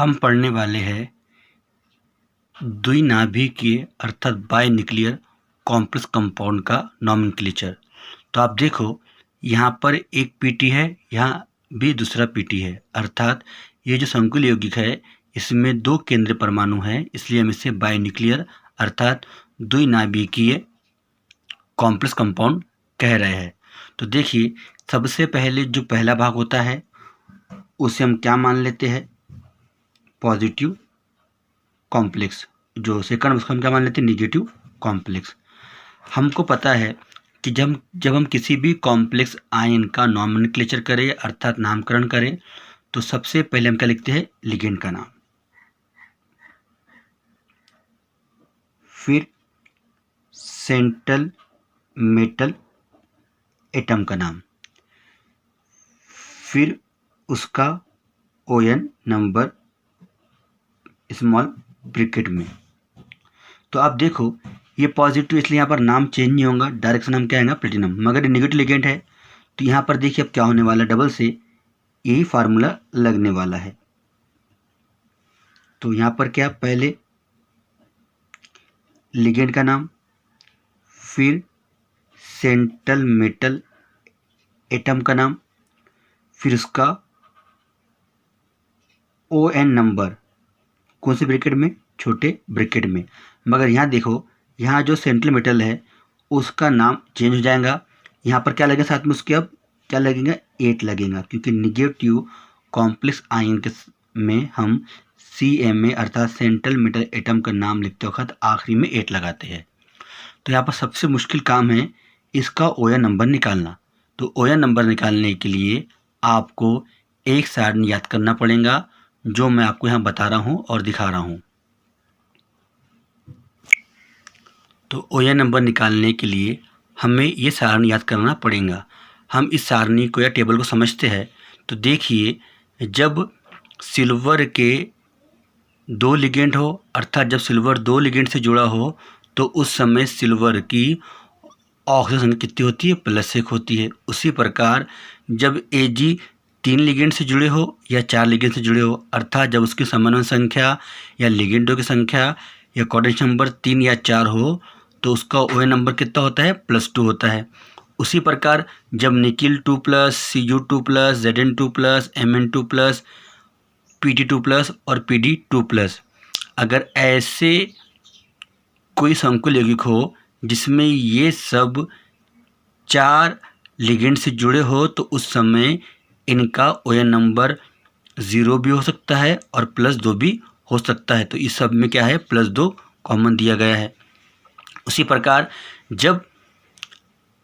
हम पढ़ने वाले हैं द्विनाभिकीय अर्थात बाइन्यूक्लियर कॉम्प्लेक्स कंपाउंड का नॉमेनक्लेचर। तो आप देखो यहाँ पर एक पीटी है, यहाँ भी दूसरा पीटी है, अर्थात ये जो संकुल यौगिक है इसमें दो केंद्रीय परमाणु हैं, इसलिए हम इसे बाइन्यूक्लियर अर्थात द्विनाभिकीय कॉम्प्लेक्स कंपाउंड कह रहे हैं। तो देखिए सबसे पहले जो पहला भाग होता है उसे हम क्या मान लेते हैं, पॉजिटिव कॉम्प्लेक्स। जो सेकंड उसको हम क्या मान लेते हैं, निगेटिव कॉम्प्लेक्स। हमको पता है कि जब हम किसी भी कॉम्प्लेक्स आयन का नॉमेनक्लेचर करें अर्थात नामकरण करें तो सबसे पहले हम क्या लिखते हैं, लिगेंड का नाम, फिर सेंट्रल मेटल एटम का नाम, फिर उसका ओएन नंबर स्मॉल ब्रैकेट में। तो आप देखो ये पॉजिटिव इसलिए यहाँ पर नाम चेंज नहीं होगा, डायरेक्शन नाम क्या आएगा, प्लेटिनम। मगर नेगेटिव लिगेंड है तो यहाँ पर देखिए अब क्या होने वाला, डबल से यही फार्मूला लगने वाला है। तो यहाँ पर क्या, पहले लिगेंड का नाम, फिर सेंट्रल मेटल एटम का नाम, फिर उसका ओएन नंबर कौन से ब्रैकेट में, छोटे ब्रैकेट में। मगर यहाँ देखो यहाँ जो सेंट्रल मेटल है उसका नाम चेंज हो जाएगा, यहाँ पर क्या लगेगा साथ में उसके, अब क्या लगेगा, 8 लगेगा, क्योंकि निगेटिव कॉम्प्लेक्स आयन के में हम CMA अर्थात सेंट्रल मेटल एटम का नाम लिखते वक्त आखिरी में 8 लगाते हैं। तो यहाँ पर सबसे मुश्किल काम है इसका ओएन नंबर निकालना। तो ओएन नंबर निकालने के लिए आपको एक सारणी याद करना पड़ेगा जो मैं आपको यहाँ बता रहा हूँ और दिखा रहा हूँ। तो ओएन नंबर निकालने के लिए हमें ये सारणी याद करना पड़ेगा। हम इस सारणी को या टेबल को समझते हैं। तो देखिए जब सिल्वर के 2 लिगेंड हो अर्थात जब सिल्वर 2 लिगेंड से जुड़ा हो तो उस समय सिल्वर की ऑक्सीजन संख्या कितनी होती है, +1 होती है। उसी प्रकार जब Ag 3 लिगेंड से जुड़े हो या 4 लिगेंड से जुड़े हो अर्थात जब उसकी समन्वय संख्या या लिगेंडों की संख्या या कोऑर्डिनेशन नंबर 3 या 4 हो तो उसका ओएन नंबर कितना होता है, +2 होता है। उसी प्रकार जब nickel 2+, Cu2+, Zn2+, Mn2+, Pd2+ और Pd2+ अगर ऐसे कोई संकुल यौगिक हो जिसमें ये सब 4 लिगेंड से जुड़े हो तो उस समय इनका ओएन नंबर 0 भी हो सकता है और +2 भी हो सकता है। तो इस सब में क्या है, +2 कॉमन दिया गया है। उसी प्रकार जब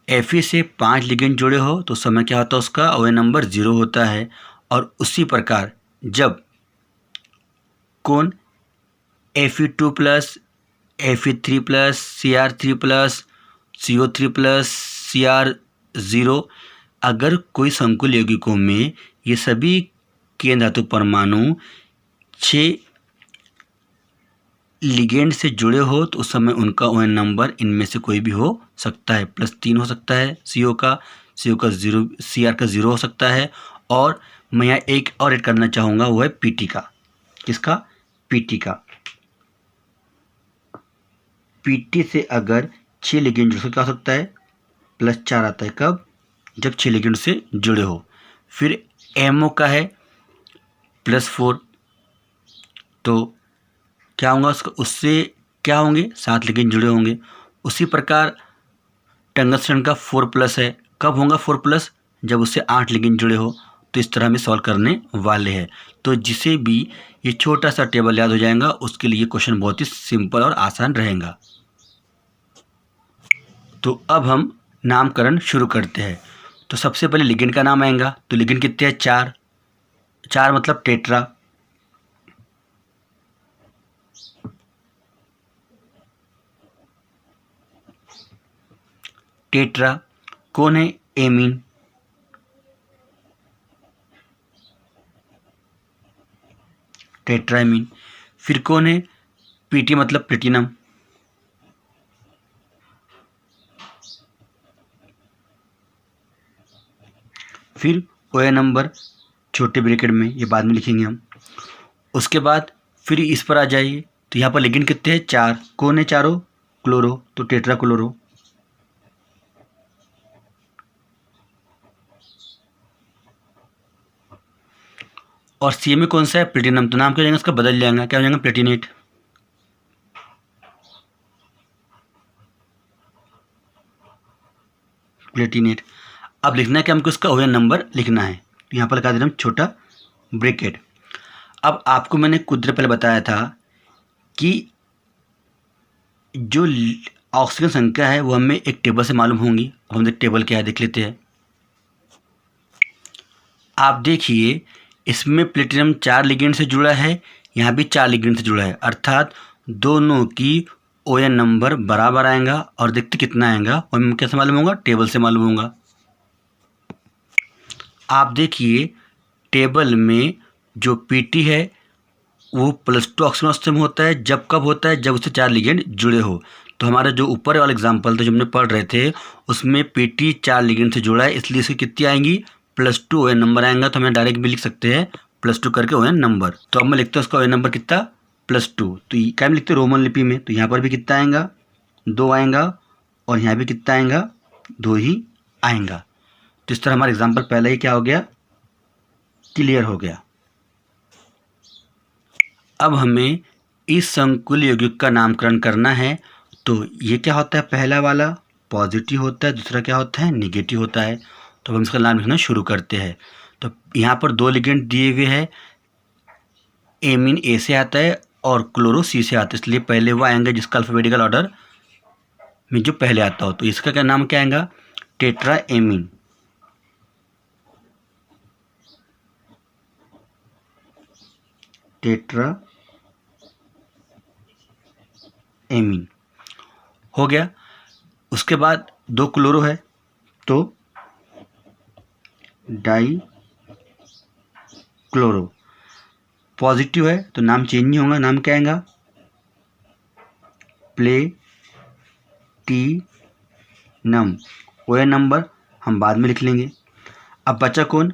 Fe से 5 लिगेंड जुड़े हो तो उस समय क्या होता है, उसका ओएन नंबर 0 होता है। और उसी प्रकार जब कौन Fe2+, Fe3+, Cr3+, CO3+, Cr0 अगर कोई संकुल यौगिकों में ये सभी केंद्र धातु परमाणु 6 लिगेंड से जुड़े हो तो उस समय उनका ओएन नंबर इनमें से कोई भी हो सकता है, +3 हो सकता है CO का 0, Cr का 0 हो सकता है। और मैं यहाँ एक और ऐड करना चाहूँगा, वो है Pt का। किसका, Pt का। Pt से अगर 6 लिगेंड जुड़ क्या हो सकता है, +4 आता है। कब, जब 6 लिगेंड से जुड़े हो। फिर MO का है +4 तो क्या होगा उसका, उससे क्या होंगे, 7 लिगेंड जुड़े होंगे। उसी प्रकार टंगस्टन का 4+ है, कब होगा 4+, जब उससे 8 लिगेंड जुड़े हो। तो इस तरह में सॉल्व करने वाले हैं। तो जिसे भी ये छोटा सा टेबल याद हो जाएगा उसके लिए क्वेश्चन बहुत ही सिंपल और आसान रहेगा। तो अब हम नामकरण शुरू करते हैं। तो सबसे पहले लिगेंड का नाम आएगा। तो लिगेंड कितने हैं, 4 मतलब टेट्रा। टेट्रा कौन है, एमीन। टेट्रामीन। फिर कौन है, Pt मतलब प्लेटिनम। फिर ओएन नंबर छोटे ब्रैकेट में, ये बाद में लिखेंगे हम। उसके बाद फिर इस पर आ जाइए, तो यहाँ पर लिगेंड कितने हैं? 4। कौन है चारों? क्लोरो, तो टेट्रा क्लोरो। और सी में कौन सा है? प्लेटिनम, तो नाम क्या हो जाएगा इसका? बदल जाएगा, क्या हो जाएगा? प्लेटिनेट। प्लेटिनेट। अब लिखना है कि हमको इसका ओएन नंबर लिखना है, तो यहाँ पर लगा दे रहे हम छोटा ब्रैकेट। अब आपको मैंने कुछ देर पहले बताया था कि जो ऑक्सीजन संख्या है वो हमें एक टेबल से मालूम होंगी। अब हम देख टेबल क्या है देख लेते हैं। आप देखिए इसमें प्लेटिनम 4 लिगेंड से जुड़ा है, यहाँ भी 4 लिगेंड से जुड़ा है, अर्थात दोनों की ओएन नंबर बराबर आएगा। और देखते कितना आएगा और हमें कैसे मालूम होगा? टेबल से मालूम होगा। आप देखिए टेबल में जो पीटी है वो +2 ऑक्सीजन सिस्टम होता है। जब कब होता है? जब उससे 4 लिगेंड जुड़े हो। तो हमारा जो ऊपर वाला एग्जाम्पल था जो हमने पढ़ रहे थे उसमें पीटी 4 लिगेंड से जुड़ा है, इसलिए इसकी कितनी आएंगी? +2 ओएन नंबर आएगा। तो हमें डायरेक्ट भी लिख सकते हैं +2 करके ओएन नंबर। तो अब मैं लिखता हूँ उसका ओएन नंबर कितना? +2। तो क्या में लिखते हैं? रोमन लिपि में। तो यहाँ पर भी कितना आएगा? 2 आएगा, और यहाँ भी कितना आएगा? 2 ही आएगा। तो इस तरह हमारा एग्जाम्पल पहले ही क्या हो गया? क्लियर हो गया। अब हमें इस संकुल यौगिक का नामकरण करना है। तो ये क्या होता है? पहला वाला पॉजिटिव होता है, दूसरा क्या होता है? निगेटिव होता है। तो हम इसका नाम लिखना शुरू करते हैं। तो यहाँ पर 2 लिगेंड दिए हुए हैं, एमीन ए से आता है और क्लोरो सी से आता है, इसलिए पहले वो आएंगे जिसका अल्फाबेटिकल ऑर्डर में जो पहले आता हो। तो इसका क्या नाम क्या आएगा? Tetra amine. टेट्रा एमीन हो गया। उसके बाद 2 क्लोरो है तो डाई क्लोरो। पॉजिटिव है तो नाम चेंज नहीं होगा, नाम क्या आएगा? प्लेटिनम। ओएन नंबर हम बाद में लिख लेंगे। अब बचा कौन?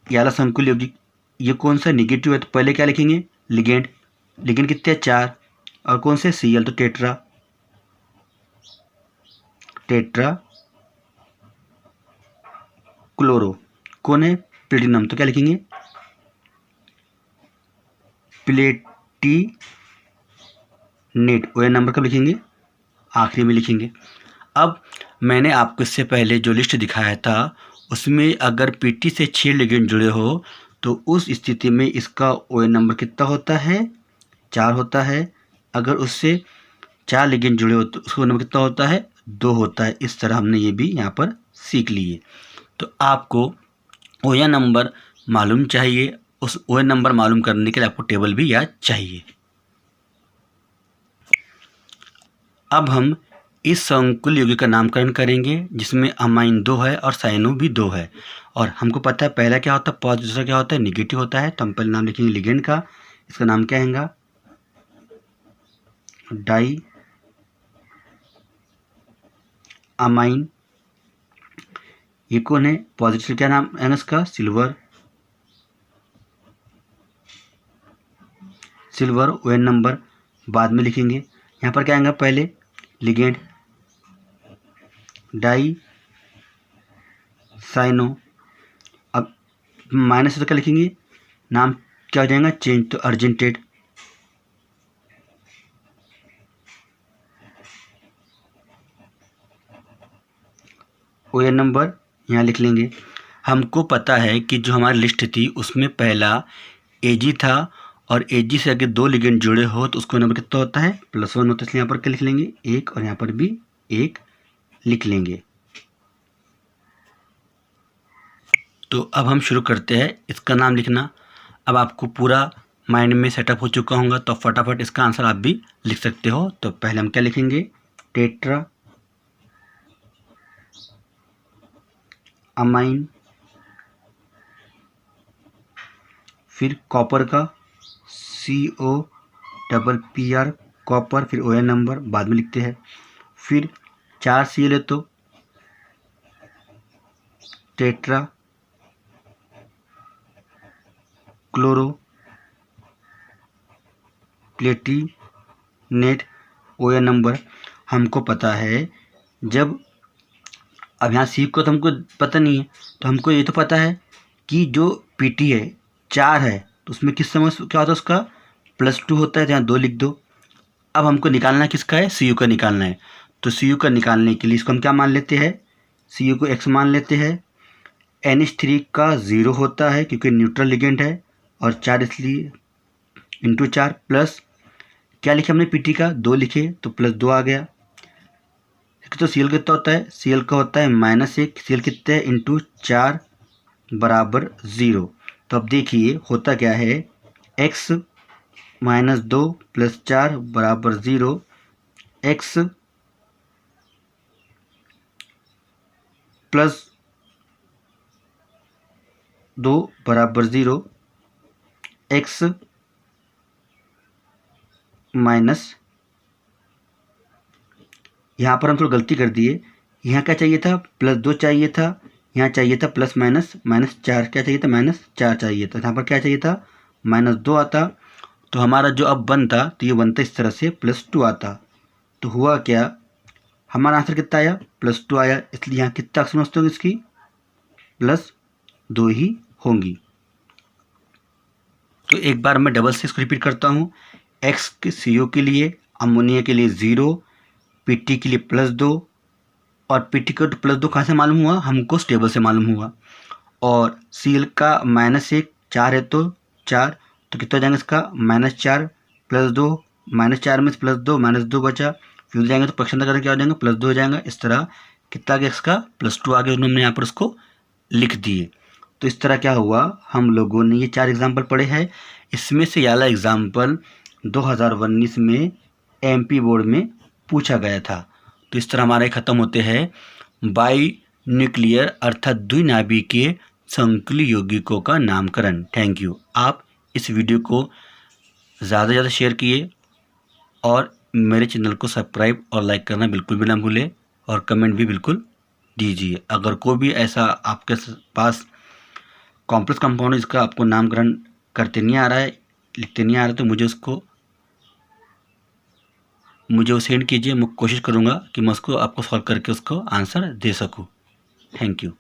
ये वाला संकुल यौगिक। ये कौन सा? निगेटिव है, तो पहले क्या लिखेंगे? लिगेंड। लिगेंड कितने हैं? 4। और कौन से? Cl, तो टेट्रा। Tetra chloro. कौन है? प्लेटिनम, तो क्या लिखेंगे? प्लेटिनेट। ओएन नंबर कब लिखेंगे? आखिरी में लिखेंगे। अब मैंने आपको इससे पहले जो लिस्ट दिखाया था उसमें अगर पीटी से 6 लिगेंड जुड़े हो तो उस स्थिति में इसका ओएन नंबर कितना होता है? 4 होता है। अगर उससे 4 लिगेंड जुड़े हो तो उसका नंबर कितना होता है? 2 होता है। इस तरह हमने ये भी यहाँ पर सीख लिए। तो आपको ओएन नंबर मालूम चाहिए, उस ओएन नंबर मालूम करने के लिए आपको टेबल भी याद चाहिए। अब हम इस संकुल यौगिक का नामकरण करेंगे जिसमें अमाइन 2 है और साइनो भी 2 है। और हमको पता है पहला क्या होता है पॉजिटिव, दूसरा क्या होता है निगेटिव होता है। तो हम पहले नाम लिखेंगे लिगेंड का। इसका नाम क्या आएगा? Diamine. ये कौन है? पॉजिटिव क्या नाम आएगा इसका? सिल्वर। सिल्वर ओएन नंबर बाद में लिखेंगे। यहाँ पर क्या आएगा? पहले लिगेंड डाई साइनो। अब माइनस से क्या लिखेंगे? नाम क्या हो जाएगा? चेंज, तो अर्जेंटेड। ओएन नंबर यहाँ लिख लेंगे। हमको पता है कि जो हमारी लिस्ट थी उसमें पहला एजी था और एजी से अगर 2 लिगेंड जुड़े हो तो उसका नंबर कितना होता है? +1 होता है। इसलिए यहाँ पर क्या लिख लेंगे? 1, और यहाँ पर भी 1 लिख लेंगे। तो अब हम शुरू करते हैं इसका नाम लिखना। अब आपको पूरा माइंड में सेटअप हो चुका होगा तो फटाफट इसका आंसर आप भी लिख सकते हो। तो पहले हम क्या लिखेंगे? टेट्रा अमाइन, फिर कॉपर का COPPR कॉपर, फिर ओएन नंबर बाद में लिखते हैं। फिर 4 Cl है तो tetra chloro Palatinate ON number हमको पता है। जब अब यहाँ सी को तो हमको पता नहीं है, तो हमको ये तो पता है कि जो PT है 4 है, तो उसमें किस समय क्या होता है उसका +2 होता है, तो यहाँ 2 लिख दो। अब हमको निकालना किसका है, CU का निकालना है। तो CU का निकालने के लिए इसको हम क्या मान लेते हैं, CU को X मान लेते हैं। NH3 का 0 होता है क्योंकि न्यूट्रल लिगेंड है, और 4 इसलिए इंटू 4 प्लस क्या लिखे हमने PT का 2 लिखे तो +2 आ गया। तो CL कितना होता है, CL का होता है -1, CL कितने है इंटू 4 बराबर 0। तो अब देखिए होता क्या है, X -2 + 4 बराबर 0, X +2 बराबर 0, X माइनस, यहाँ पर हम थोड़ी गलती कर दिए, यहाँ क्या चाहिए था +2 चाहिए था, यहाँ चाहिए था प्लस माइनस -4, क्या चाहिए था -4 चाहिए था, यहाँ पर क्या चाहिए था -2 आता। तो हमारा जो अब बनता तो ये बनता इस तरह से +2 आता। तो हुआ क्या, हमारा आंसर कितना आया +2 आया, इसलिए यहाँ कितना समझते होंगे इसकी +2 ही होंगी। तो एक बार मैं डबल से इसको रिपीट करता हूँ। X के CO के लिए, अमोनिया के लिए 0, PT के लिए +2, और PT को +2 कहाँ से मालूम हुआ, हमको स्टेबल से मालूम हुआ। और CL का -1 4 है तो 4, तो कितना हो जाएगा इसका -4 +2, -4 में +2 -2 बचा, फिर जाएंगे तो पक्ष अंतर करके क्या हो जाएगा +2 हो जाएगा। इस तरह कितना आ गया इसका +2 आ गया, हमने यहाँ पर उसको लिख दिए। तो इस तरह क्या हुआ, हम लोगों ने ये 4 एग्जाम्पल पढ़े हैं। इसमें से वाला एग्जाम्पल 2019 में MP बोर्ड में पूछा गया था। तो इस तरह हमारे ख़त्म होते हैं बाई न्यूक्लियर अर्थात द्विनाभिकीय संकुल यौगिकों का नामकरण। Thank you. आप इस वीडियो को ज़्यादा से ज़्यादा शेयर किए और मेरे चैनल को सब्सक्राइब और लाइक करना बिल्कुल भी ना भूलें, और कमेंट भी बिल्कुल दीजिए। अगर कोई भी ऐसा आपके पास कॉम्प्लेक्स कंपाउंड जिसका आपको नामकरण करते नहीं आ रहा है, लिखते नहीं आ रहा, तो मुझे वो सेंड कीजिए। मैं कोशिश करूँगा कि मैं उसको आपको सॉल्व करके उसको आंसर दे सकूँ। Thank you.